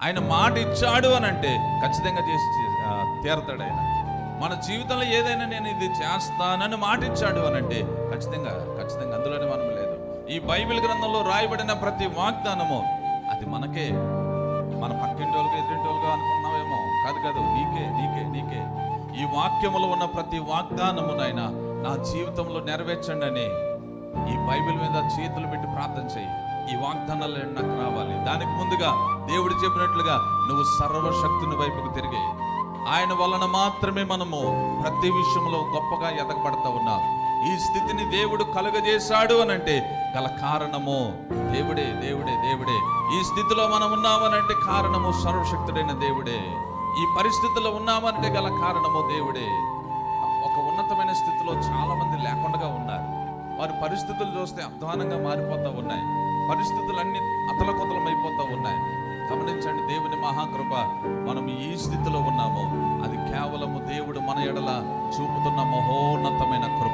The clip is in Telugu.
ఆయన మాట ఇచ్చాడు అని అంటే ఖచ్చితంగా చేసి తీరతాడు ఆయన. మన జీవితంలో ఏదైనా నేను ఇది చేస్తానని మాట ఇచ్చాడు అని అంటే ఖచ్చితంగా అందులోనే మనం లేదు. ఈ బైబిల్ గ్రంథంలో రాయబడిన ప్రతి వాగ్దానము అది మనకే, మన పక్కింటి వాళ్ళకి ఎదురింటి వాళ్ళగా అనుకున్నావేమో కాదు, నీకే. ఈ వాక్యములో ఉన్న ప్రతి వాగ్దానమునైనా నా జీవితంలో నెరవేర్చండి అని ఈ బైబిల్ మీద చేతులు పెట్టి ప్రార్థన చేయి. ఈ వాగ్దానాలు నాకు రావాలి. దానికి ముందుగా దేవుడు చెప్పినట్లుగా నువ్వు సర్వశక్తుని వైపుకు తిరిగి, ఆయన వలన మాత్రమే మనము ప్రతి విషయంలో గొప్పగా ఎదగబడతా ఉన్నాం. ఈ స్థితిని దేవుడు కలుగజేశాడు అని అంటే గల కారణము దేవుడే. ఈ స్థితిలో మనం ఉన్నామనంటే కారణము సర్వశక్తుడైన దేవుడే. ఈ పరిస్థితుల్లో ఉన్నామనంటే గల కారణము దేవుడే. ఒక ఉన్నతమైన స్థితిలో చాలా మంది లేకుండా ఉన్నారు. వారి పరిస్థితులు చూస్తే అధ్వానంగా మారిపోతూ ఉన్నాయి. పరిస్థితులన్నీ అతలకుతలమైపోతూ ఉన్నాయి. గమనించండి, దేవుని మహాకృప. మనం ఈ స్థితిలో ఉన్నాము, అది కేవలము దేవుడు మన ఎడల చూపుతున్న మహోన్నతమైన కృప.